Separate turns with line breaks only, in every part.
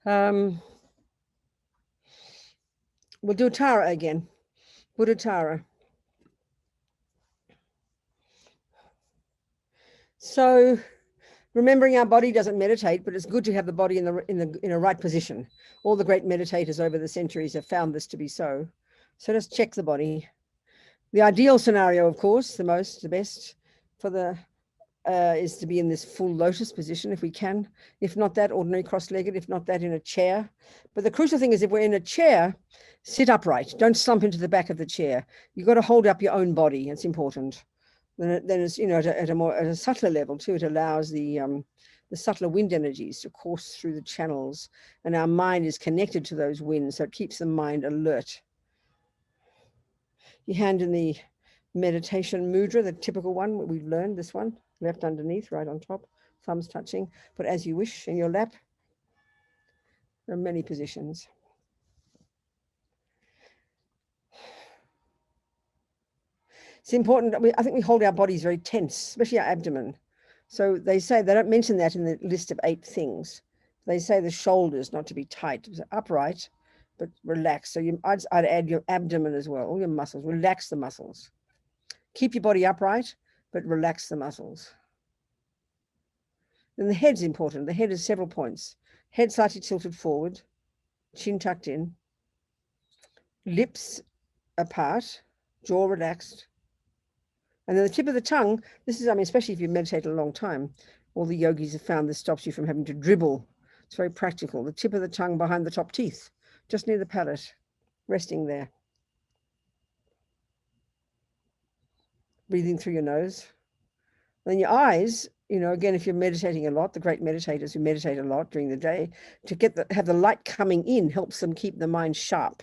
We'll do Tara again. Buddha Tara. So remembering our body doesn't meditate, but it's good to have the body in a right position. All the great meditators over the centuries have found this to be so. So just check the body. The ideal scenario, of course, the best for the is to be in this full lotus position if we can. If not that, ordinary cross-legged. If not that, in a chair. But the crucial thing is, if we're in a chair, sit upright. Don't slump into the back of the chair. You've got to hold up your own body. It's important. Then it's, you know, at a subtler level too. It allows the subtler wind energies to course through the channels, and our mind is connected to those winds, so it keeps the mind alert. Your hand in the meditation mudra, the typical one we've learned, this one, left underneath, right on top, thumbs touching, but as you wish, in your lap. There are many positions. It's important, I think we hold our bodies very tense, especially our abdomen. So they say, they don't mention that in the list of 8 things. They say the shoulders not to be tight, upright, but relax. So I'd add your abdomen as well, all your muscles, relax the muscles. Keep your body upright, but relax the muscles. Then the head's important. The head has several points. Head slightly tilted forward, chin tucked in, lips apart, jaw relaxed. And then the tip of the tongue, this is, I mean, especially if you've meditated a long time, all the yogis have found this stops you from having to dribble. It's very practical. The tip of the tongue behind the top teeth, just near the palate, resting there. Breathing through your nose. Then your eyes, you know, again, if you're meditating a lot, the great meditators who meditate a lot during the day, to have the light coming in helps them keep the mind sharp.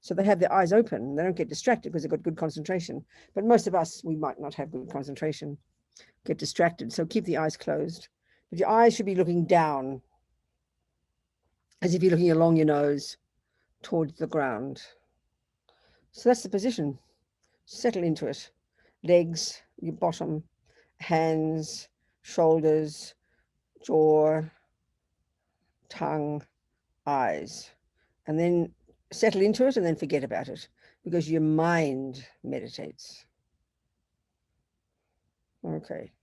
So they have their eyes open. They don't get distracted because they've got good concentration. But most of us, we might not have good concentration, get distracted. So keep the eyes closed. But your eyes should be looking down, as if you're looking along your nose towards the ground. So that's the position. Settle into it. Legs, your bottom, hands, shoulders, jaw, tongue, eyes. And then settle into it and then forget about it, because your mind meditates. Okay.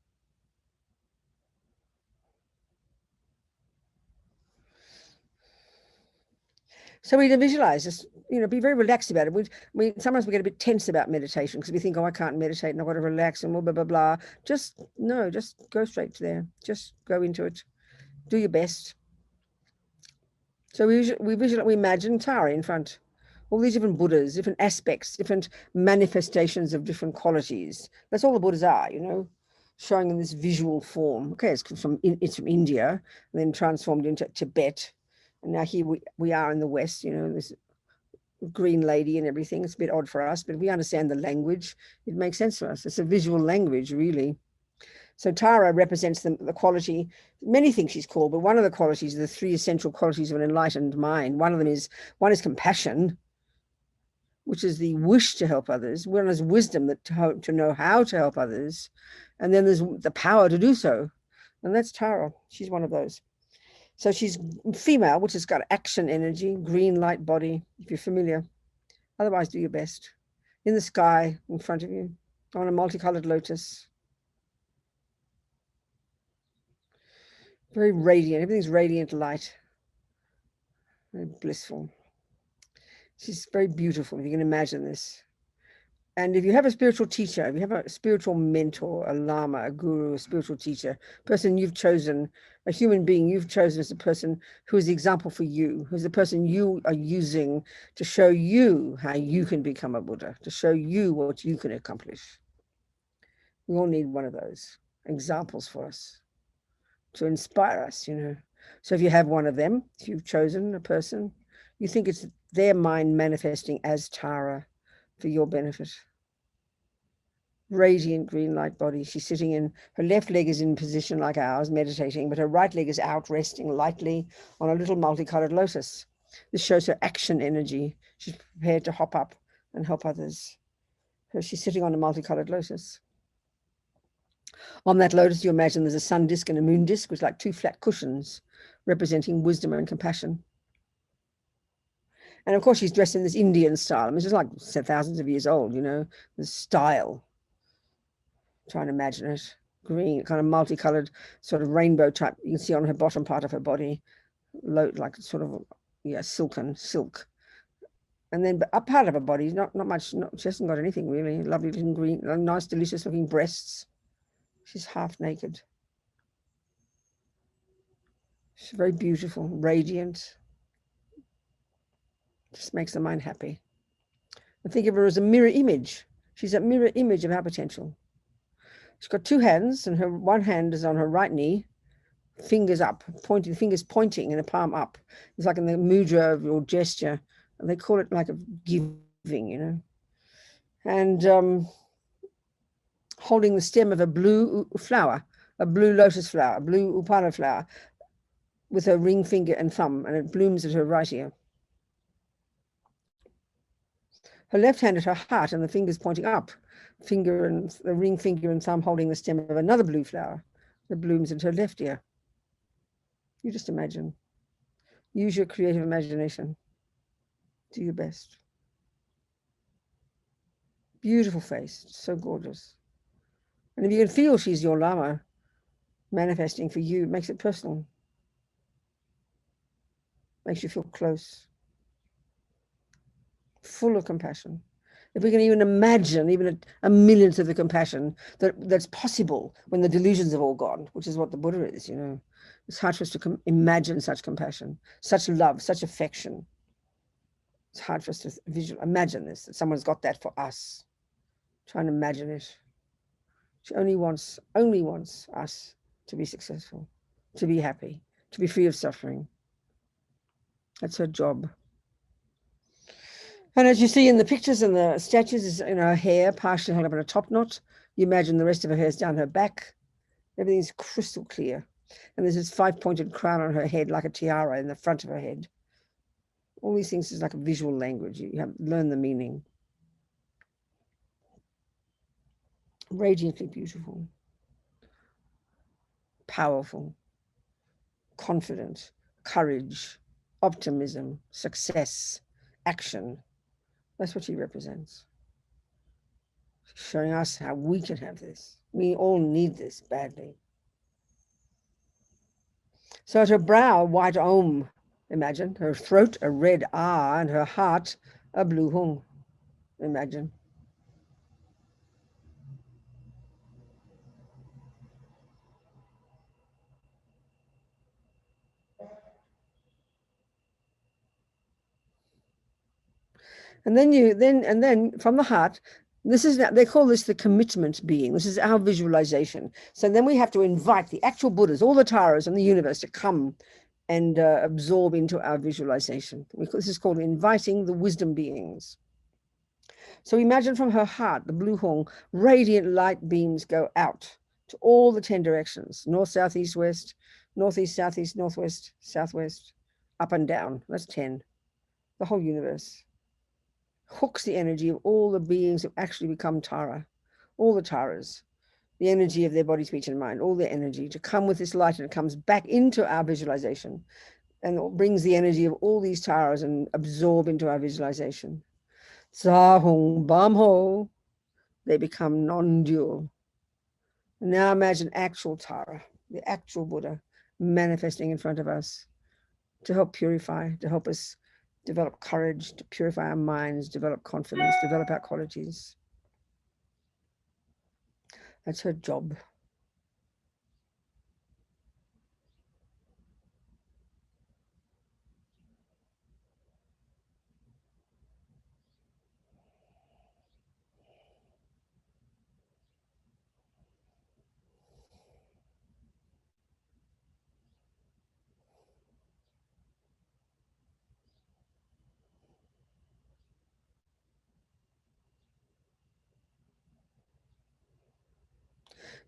So we need to visualize this, you know, be very relaxed about it. Sometimes we get a bit tense about meditation because we think, oh, I can't meditate and I've got to relax and blah, blah, blah, blah. Just go straight to there. Just go into it. Do your best. So we imagine Tara in front, all these different Buddhas, different aspects, different manifestations of different qualities. That's all the Buddhas are, you know, showing in this visual form. Okay, it's from India, and then transformed into Tibet. And now here we are in the West, you know, this green lady and everything. It's a bit odd for us, but we understand the language. It makes sense to us. It's a visual language, really. So Tara represents the quality, many things she's called, but one of the qualities are the 3 essential qualities of an enlightened mind. One is compassion, which is the wish to help others. One is wisdom, to know how to help others. And then there's the power to do so. And that's Tara. She's one of those. So she's female, which has got action energy, green light body, if you're familiar. Otherwise, do your best. In the sky, in front of you, on a multicolored lotus. Very radiant, everything's radiant light. Very blissful. She's very beautiful, if you can imagine this. And if you have a spiritual teacher, if you have a spiritual mentor, a lama, a guru, a spiritual teacher, person you've chosen, a human being you've chosen as a person who is the example for you, who's the person you are using to show you how you can become a Buddha, to show you what you can accomplish. We all need one of those examples for us, to inspire us, you know. So if you have one of them, if you've chosen a person, you think it's their mind manifesting as Tara for your benefit. Radiant green light body. She's sitting in, her left leg is in position like ours, meditating, but her right leg is out, resting lightly on a little multicolored lotus. This shows her action energy. She's prepared to hop up and help others. So she's sitting on a multicolored lotus. On that lotus, you imagine there's a sun disk and a moon disk, which are like 2 flat cushions representing wisdom and compassion. And of course, she's dressed in this Indian style. I mean, she's like thousands of years old, you know, the style. Try and imagine it. Green, kind of multicolored, sort of rainbow type. You can see on her bottom part of her body, like sort of, yeah, silken silk. And then a part of her body, not much. She hasn't got anything really. Lovely looking green, nice, delicious looking breasts. She's half naked. She's very beautiful, radiant. Just makes the mind happy. And think of her as a mirror image. She's a mirror image of our potential. She's got two hands, and her one hand is on her right knee, fingers up, fingers pointing and a palm up. It's like in the mudra of your gesture. And they call it like a giving, you know. And holding the stem of a blue flower, a blue lotus flower, a blue upala flower, with her ring finger and thumb, and it blooms at her right ear. Her left hand at her heart, and the fingers pointing up, the ring finger and thumb holding the stem of another blue flower that blooms at her left ear. You just imagine. Use your creative imagination. Do your best. Beautiful face, so gorgeous. And if you can feel she's your Lama manifesting for you, it makes it personal. Makes you feel close. Full of compassion. If we can even imagine even a millionth of the compassion that's possible when the delusions have all gone, which is what the Buddha is, you know. It's hard for us to imagine such compassion, such love, such affection. It's hard for us to imagine this, that someone's got that for us. Try and imagine it. She only wants us to be successful, to be happy, to be free of suffering. That's her job. And as you see in the pictures and the statues, is, you know, her hair partially held up in a top knot. You imagine the rest of her hair is down her back. Everything's crystal clear. And there's this 5-pointed crown on her head, like a tiara in the front of her head. All these things is like a visual language. You have learn the meaning. Radiantly beautiful, powerful, confident, courage, optimism, success, action. That's what she represents. She's showing us how we can have this. We all need this badly. So at her brow, white Om, imagine. Her throat, a red Ah, and her heart, a blue Hung, imagine. And then from the heart, they call this the commitment being. This is our visualization. So then we have to invite the actual Buddhas, all the Taras in the universe, to come and absorb into our visualization. This is called inviting the wisdom beings. So imagine from her heart, the blue Hong, radiant light beams go out to all the 10 directions: north, south, east, west, northeast, southeast, northwest, southwest, up and down. That's 10. The whole universe. Hooks the energy of all the beings who actually become Tara, all the Taras, the energy of their body, speech, and mind, all their energy to come with this light, and it comes back into our visualization and it brings the energy of all these Taras and absorb into our visualization. Sahung Bam Ho, they become non-dual. Now imagine actual Tara, the actual Buddha, manifesting in front of us to help purify, to help us develop courage, to purify our minds, develop confidence, develop our qualities. That's her job.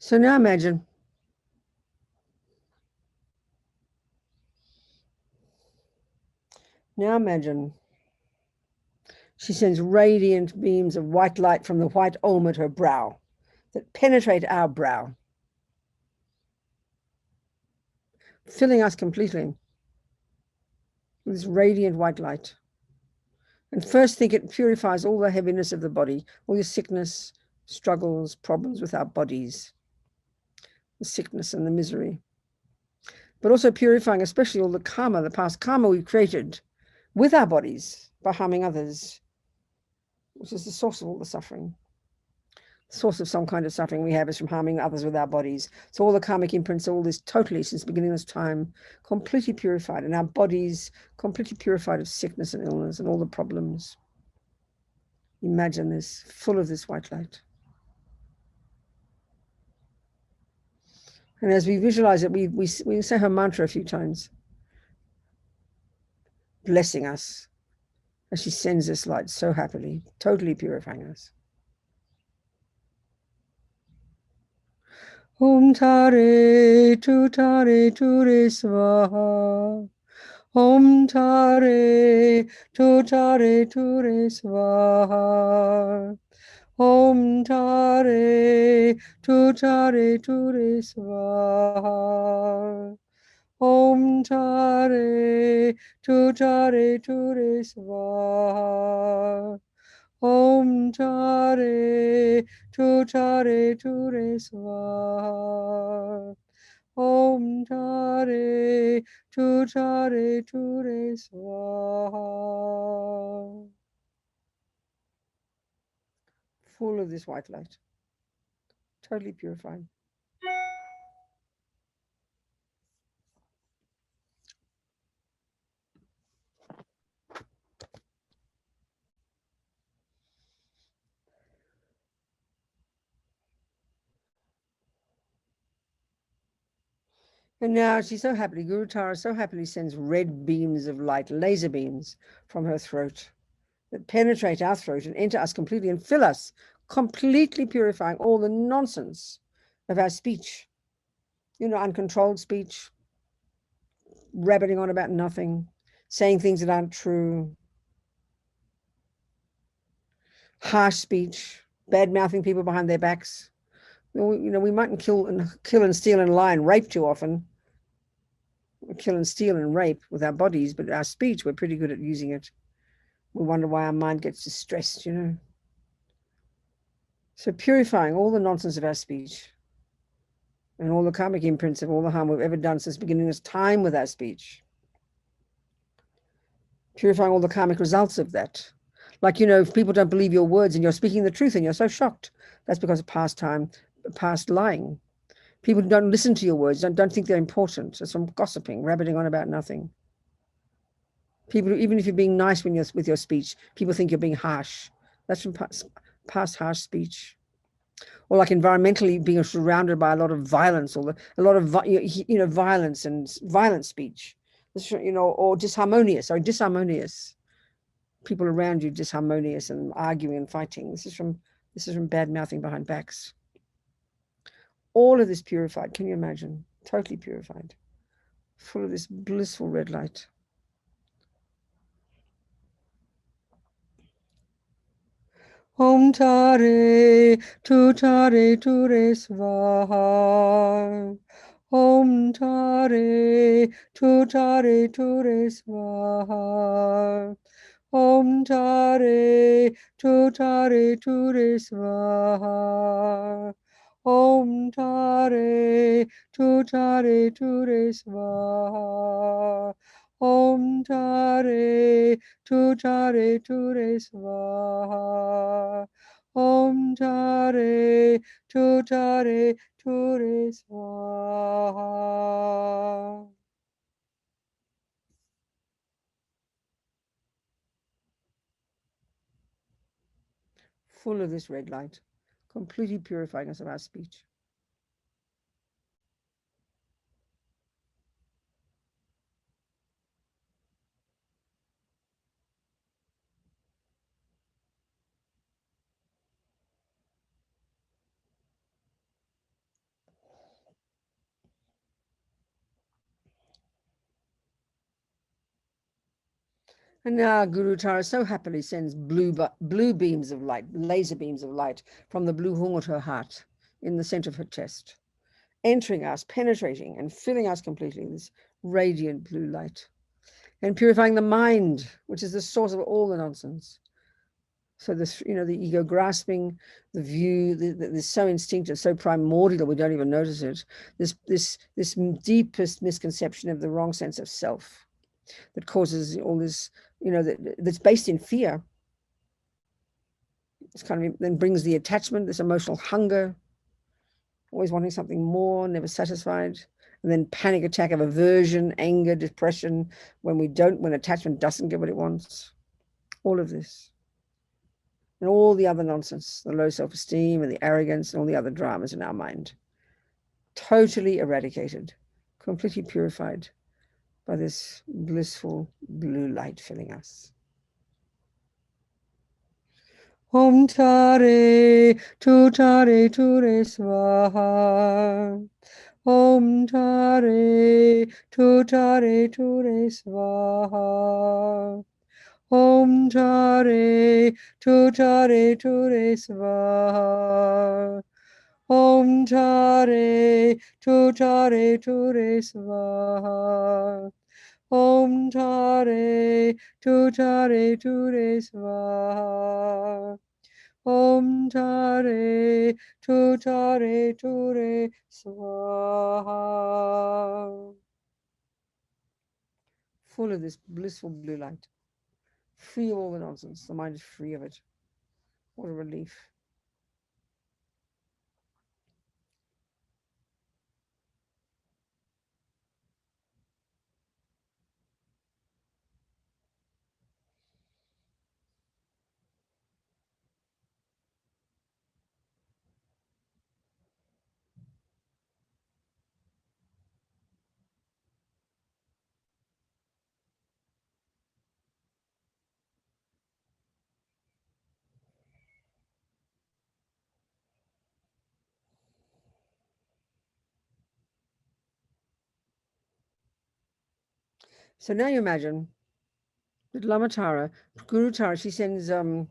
So now imagine she sends radiant beams of white light from the white Om at her brow that penetrate our brow, filling us completely with this radiant white light. And first thing, it purifies all the heaviness of the body, all your sickness, struggles, problems with our bodies, the sickness and the misery. But also purifying especially all the karma, the past karma we've created with our bodies by harming others, which is the source of all the suffering. The source of some kind of suffering we have is from harming others with our bodies. So all the karmic imprints, all this totally, since the beginning of this time, completely purified, and our bodies completely purified of sickness and illness and all the problems. Imagine this, full of this white light. And as we visualize it, we say her mantra a few times, blessing us as she sends this light so happily, totally purifying us. Om Tare Tutare Ture Swaha. Om Tare Tutare Ture Swaha. Om Tare Tutare Ture Swaha. Om Tare Tutare Ture Swaha. Om Tare Tutare Ture Swaha. Om Tare Tutare Ture Swaha. Full of this white light, totally purified. And now she's so happily, Guru Tara so happily sends red beams of light, laser beams, from her throat that penetrate our throat and enter us completely and fill us, completely purifying all the nonsense of our speech. Uncontrolled speech, rabbiting on about nothing, saying things that aren't true, harsh speech, bad-mouthing people behind their backs. We mightn't kill and steal and lie and rape too often. We kill and steal and rape with our bodies, but our speech, we're pretty good at using it. We wonder why our mind gets distressed, So purifying all the nonsense of our speech and all the karmic imprints of all the harm we've ever done since beginning this time with our speech. Purifying all the karmic results of that. Like, if people don't believe your words and you're speaking the truth and you're so shocked, that's because of past lying. People don't listen to your words, don't think they're important. It's from gossiping, rabbiting on about nothing. People, even if you're being nice with your speech, people think you're being harsh. That's from past harsh speech. Or like environmentally being surrounded by a lot of violence, or a lot of violence and violent speech. Or disharmonious. People around you disharmonious and arguing and fighting. This is from bad mouthing behind backs. All of this purified. Can you imagine? Totally purified, full of this blissful red light. Om Tare Tutare Ture Swaha. Om Tare Tutare Ture Swaha. Om Tare Tutare Ture Swaha. Om Tare Tutare Ture Swaha. Om Tare Tutare Ture Swaha. Om Tare Tutare Ture Swaha. Full of this red light, completely purifying us of our speech. And now Guru Tara so happily sends blue beams of light, laser beams of light from the blue hung of her heart in the center of her chest, entering us, penetrating and filling us completely, this radiant blue light. and purifying the mind, which is the source of all the nonsense. So this, the ego grasping, the view, this so instinctive, so primordial, we don't even notice it. This deepest misconception of the wrong sense of self that causes all this, that's based in fear. It's kind of then brings the attachment, this emotional hunger, always wanting something more, never satisfied. And then panic attack of aversion, anger, depression, when attachment doesn't get what it wants. All of this. And all the other nonsense, the low self-esteem and the arrogance and all the other dramas in our mind. Totally eradicated, completely purified by this blissful blue light filling us. Om Tare Tutare Ture Swaha. Om Tare Tutare Ture Swaha. Om Tare Tutare Ture Swaha. Om Tare Tutare Ture Swaha. Om Tare Tutare Ture Swaha. Om Tare Tutare Ture Swaha. Full of this blissful blue light. Free of all the nonsense. The mind is free of it. What a relief. So now you imagine that Lama Tara, Guru Tara, she sends the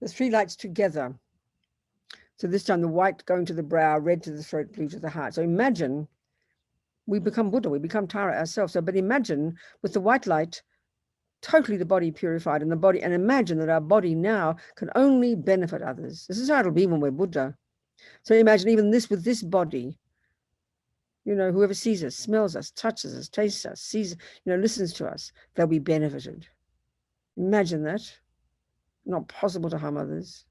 three lights together. So this time the white going to the brow, red to the throat, blue to the heart. So imagine we become Buddha, we become Tara ourselves. So, but imagine with the white light, totally the body purified and imagine that our body now can only benefit others. This is how it'll be when we're Buddha. So imagine even this with this body, whoever sees us, smells us, touches us, tastes us, sees, listens to us, they'll be benefited. Imagine that. Not possible to harm others.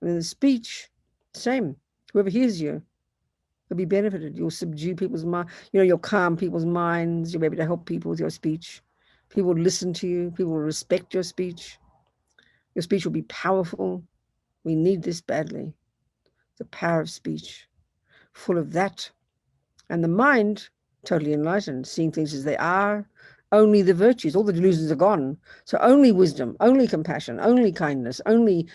And in the speech, same. Whoever hears you will be benefited. You'll subdue people's mind, you'll calm people's minds, you'll be able to help people with your speech. People will listen to you, people will respect your speech. Your speech will be powerful. We need this badly. The power of speech, full of that. And the mind, totally enlightened, seeing things as they are, only the virtues, all the delusions are gone. So only wisdom, only compassion, only kindness, only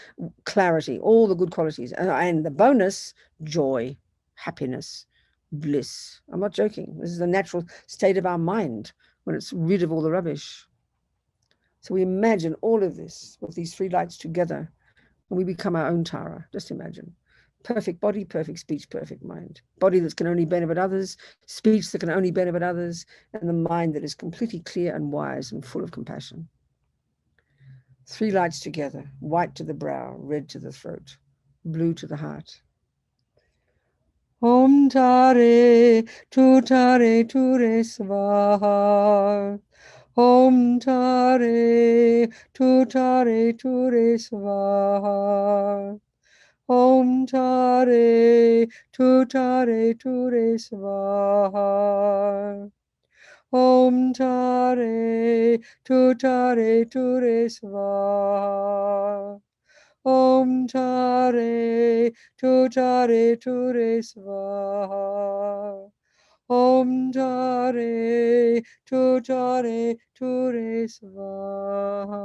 clarity, all the good qualities. And the bonus, joy, happiness, bliss. I'm not joking. This is the natural state of our mind when it's rid of all the rubbish. So we imagine all of this with these three lights together, and we become our own Tara. Just imagine. Perfect body, perfect speech, perfect mind. Body that can only benefit others, speech that can only benefit others, and the mind that is completely clear and wise and full of compassion. Three lights together, white to the brow, red to the throat, blue to the heart. Om Tare Tutare Ture Swaha. Om Tare Tutare Ture Swaha. Om Tare Tutare Ture Swaha. Om Tare Tutare Ture Swaha. Om Tare Tutare Ture Swaha. Om Tare Tutare Ture Swaha.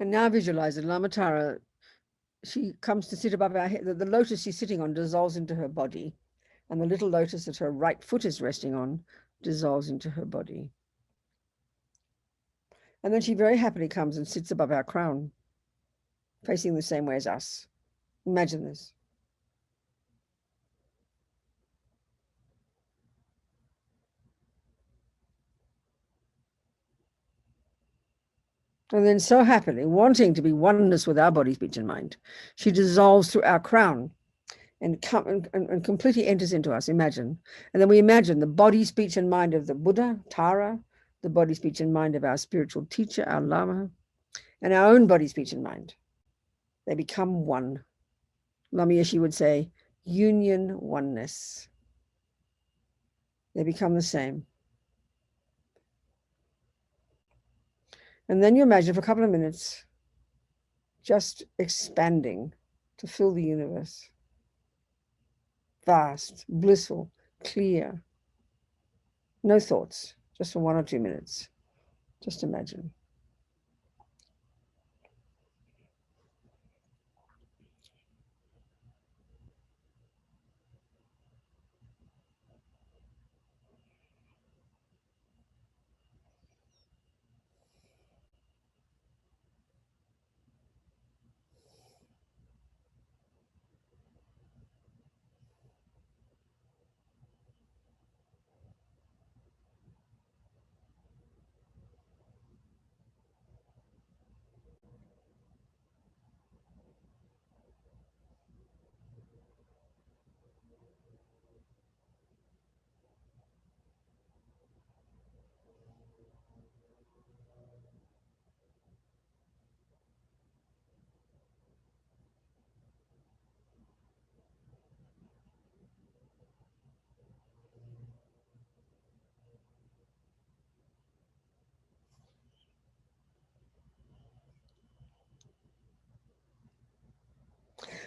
And now visualize it. Lama Tara, she comes to sit above our head. The lotus she's sitting on dissolves into her body. And the little lotus that her right foot is resting on dissolves into her body. And then she very happily comes and sits above our crown, facing the same way as us. Imagine this. And then so happily, wanting to be oneness with our body, speech, and mind, she dissolves through our crown and completely enters into us, imagine. And then we imagine the body, speech, and mind of the Buddha, Tara, the body, speech, and mind of our spiritual teacher, our Lama, and our own body, speech, and mind. They become one. Lama Yeshe would say, union, oneness. They become the same. And then you imagine for a couple of minutes, just expanding to fill the universe. Vast, blissful, clear. No thoughts, just for 1 or 2 minutes. Just imagine.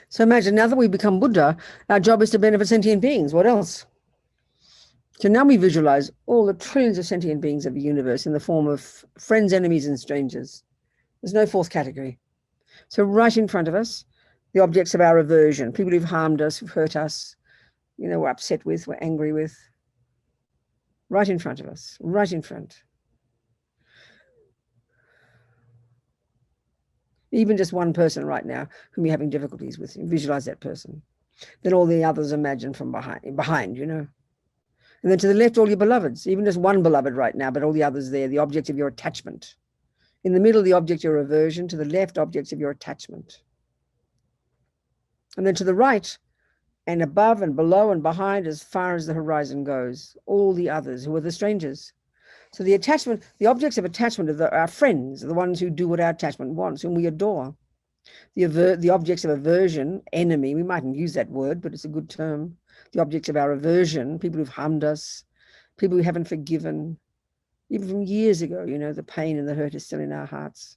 So imagine now that we become Buddha, our job is to benefit sentient beings. What else? So now we visualize all the trillions of sentient beings of the universe in the form of friends, enemies, and strangers. There's no fourth category. So right in front of us, the objects of our aversion, people who've harmed us, who've hurt us, we're upset with, we're angry with. Right in front of us, right in front. Even just one person right now whom you're having difficulties with, visualize that person. Then all the others imagine from behind. And then to the left, all your beloveds, even just one beloved right now, but all the others there, the objects of your attachment. In the middle, the object of your aversion. To the left, objects of your attachment. And then to the right, and above and below and behind, as far as the horizon goes, all the others who are the strangers. So the attachment, the objects of attachment are our friends, the ones who do what our attachment wants, whom we adore. The objects of aversion, enemy, we mightn't use that word, but it's a good term. The objects of our aversion, people who've harmed us, people we haven't forgiven, even from years ago, the pain and the hurt is still in our hearts.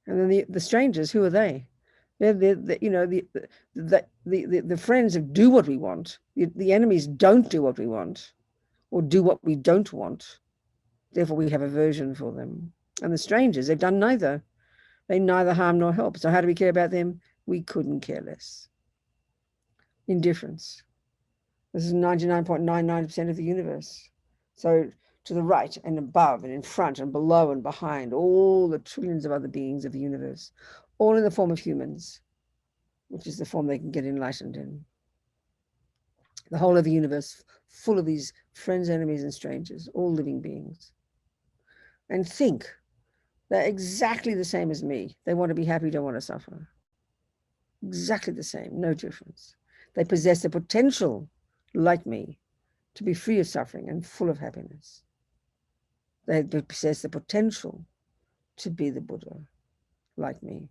And then the strangers, who are they? They're the friends who do what we want. The enemies don't do what we want, or do what we don't want. Therefore, we have aversion for them. And the strangers, they've done neither. They neither harm nor help. So how do we care about them? We couldn't care less. Indifference. This is 99.99% of the universe. So to the right and above and in front and below and behind, all the trillions of other beings of the universe, all in the form of humans, which is the form they can get enlightened in. The whole of the universe full of these friends, enemies, and strangers, all living beings. And think, they're exactly the same as me. They want to be happy, don't want to suffer. Exactly the same, no difference. They possess the potential, like me, to be free of suffering and full of happiness. They possess the potential to be the Buddha, like me.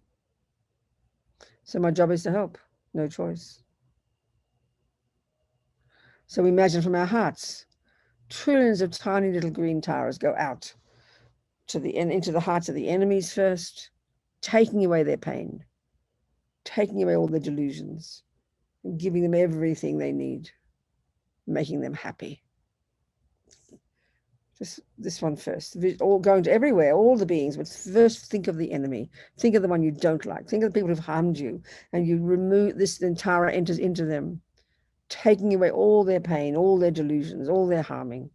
So my job is to help, no choice. So imagine from our hearts, trillions of tiny little green taras go out into the hearts of the enemies first, taking away their pain, taking away all their delusions, and giving them everything they need, making them happy. Just this one first, all going to everywhere, all the beings, but first think of the enemy. Think of the one you don't like. Think of the people who've harmed you, and you remove this, then Tara enters into them. taking away all their pain, all their delusions, all their harming,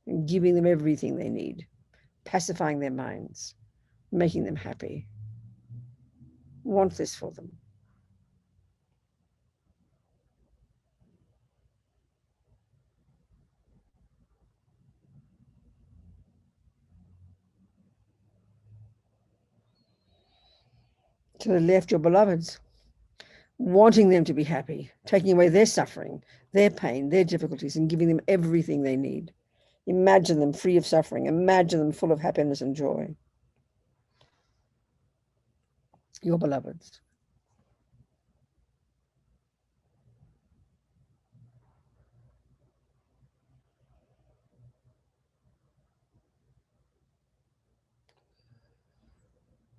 and giving them everything they need, pacifying their minds, making them happy. Want this for them. To the left, your beloveds, wanting them to be happy, taking away their suffering, their pain, their difficulties, and giving them everything they need. Imagine them free of suffering. Imagine them full of happiness and joy. Your beloveds.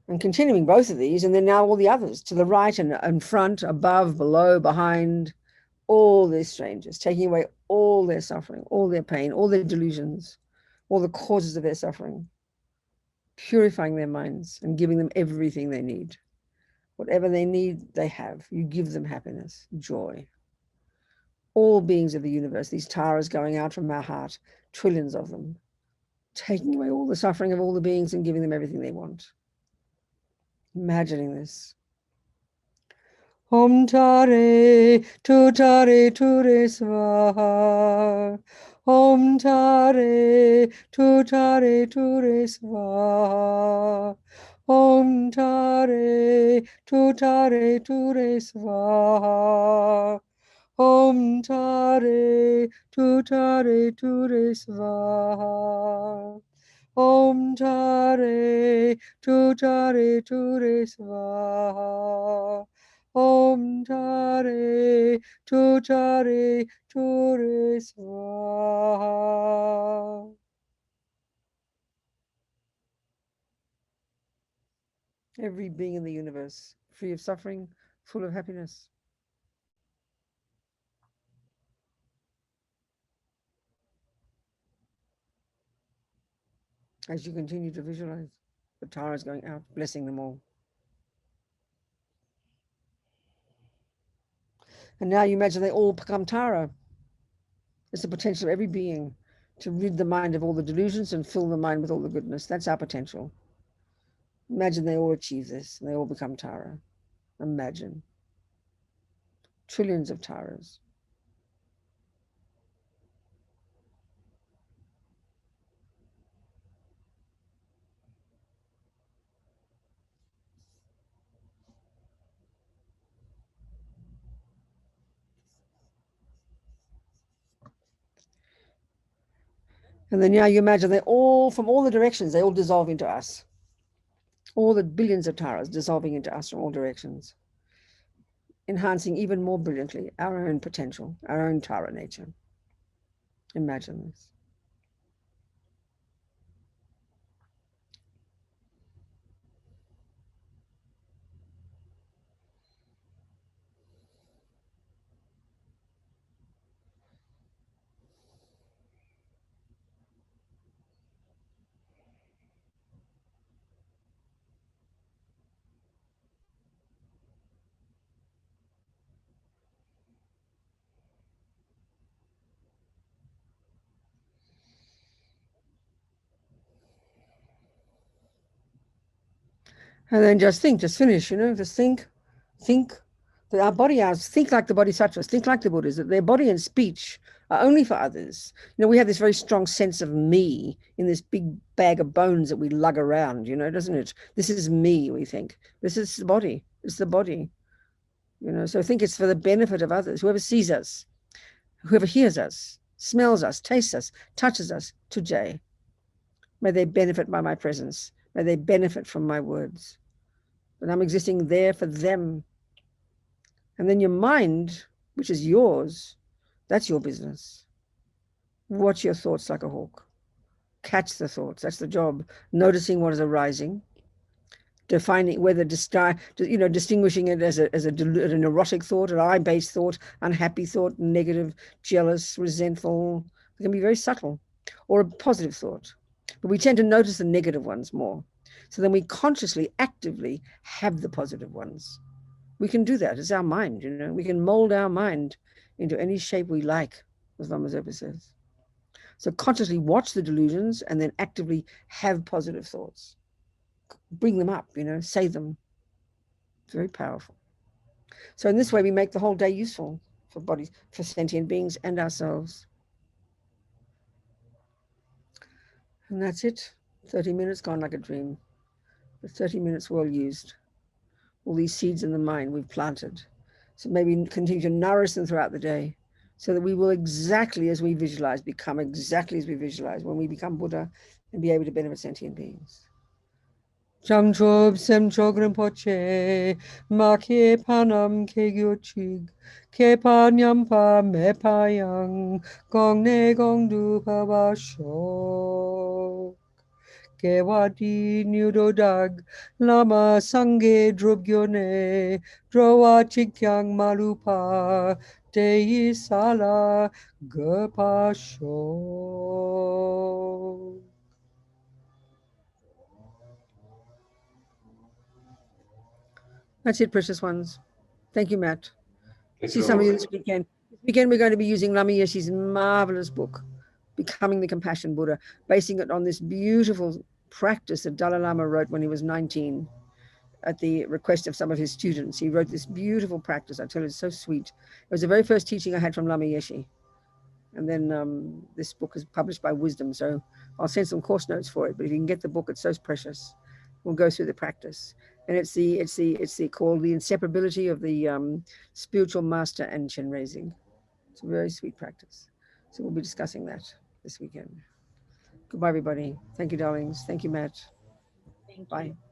And continuing both of these, and then now all the others, to the right and in front, above, below, behind, all these strangers, taking away all their suffering, all their pain, all their delusions, all the causes of their suffering, purifying their minds and giving them everything they need. Whatever they need, they have. You give them happiness, joy. All beings of the universe, these taras going out from our heart, trillions of them, taking away all the suffering of all the beings and giving them everything they want. Imagining this. Om tare ture swaha. Om tare ture swaha. Om tare ture swaha. Om tare ture swaha. Om tare ture swaha. Om tare ture swaha. Every being in the universe, free of suffering, full of happiness. As you continue to visualize, the Tara is going out, blessing them all. And now you imagine they all become Tara. It's the potential of every being to rid the mind of all the delusions and fill the mind with all the goodness. That's our potential. Imagine they all achieve this and they all become Tara. Imagine. Trillions of Taras. And then now you imagine they all, from all the directions, they all dissolve into us. All the billions of Taras dissolving into us from all directions, enhancing even more brilliantly our own potential, our own Tara nature. Imagine this. And then just think, just finish, just think that our body hours, think like the bodhisattvas, think like the Buddhas, that their body and speech are only for others. We have this very strong sense of me in this big bag of bones that we lug around, doesn't it? This is me, we think. This is the body. It's the body. So I think it's for the benefit of others. Whoever sees us, whoever hears us, smells us, tastes us, touches us, today, may they benefit by my presence. May they benefit from my words. And I'm existing there for them. And then your mind, which is yours, that's your business. Watch your thoughts like a hawk. Catch the thoughts. That's the job. Noticing what is arising. Defining whether, distinguishing it as a neurotic thought, an I-based thought, unhappy thought, negative, jealous, resentful. It can be very subtle. Or a positive thought. But we tend to notice the negative ones more. So then we consciously, actively have the positive ones. We can do that. It's our mind, We can mold our mind into any shape we like, as Lama Zopa says. So consciously watch the delusions and then actively have positive thoughts. Bring them up, say them. It's very powerful. So in this way, we make the whole day useful for bodies, for sentient beings and ourselves. And that's it. 30 minutes gone like a dream. But 30 minutes well used. All these seeds in the mind we've planted. So maybe continue to nourish them throughout the day so that we will exactly as we visualize, become exactly as we visualize when we become Buddha and be able to benefit sentient beings. Changchob sem chogren poche, ma ke panam ke gyochig, ke panyam pa me payang, gong ne gong du pa ba sho. Ke wati nyudo dag, lama sange drobgyone, drowa chikyang malupa, te sala gapa sho. That's it, precious ones. Thank you, Matt.
Thank
See
you,
some of you
Robin.
this weekend. This weekend, we're going to be using Lama Yeshe's marvelous book, Becoming the Compassion Buddha, basing it on this beautiful practice that Dalai Lama wrote when he was 19 at the request of some of his students. He wrote this beautiful practice. I tell you, it's so sweet. It was the very first teaching I had from Lama Yeshe. And then this book is published by Wisdom. So I'll send some course notes for it. But if you can get the book, it's so precious. We'll go through the practice. And it's the called the inseparability of the spiritual master and Chen raising. It's a very sweet practice. So we'll be discussing that this weekend. Goodbye, everybody. Thank you, darlings. Thank you, Matt.
Thank you.
Bye.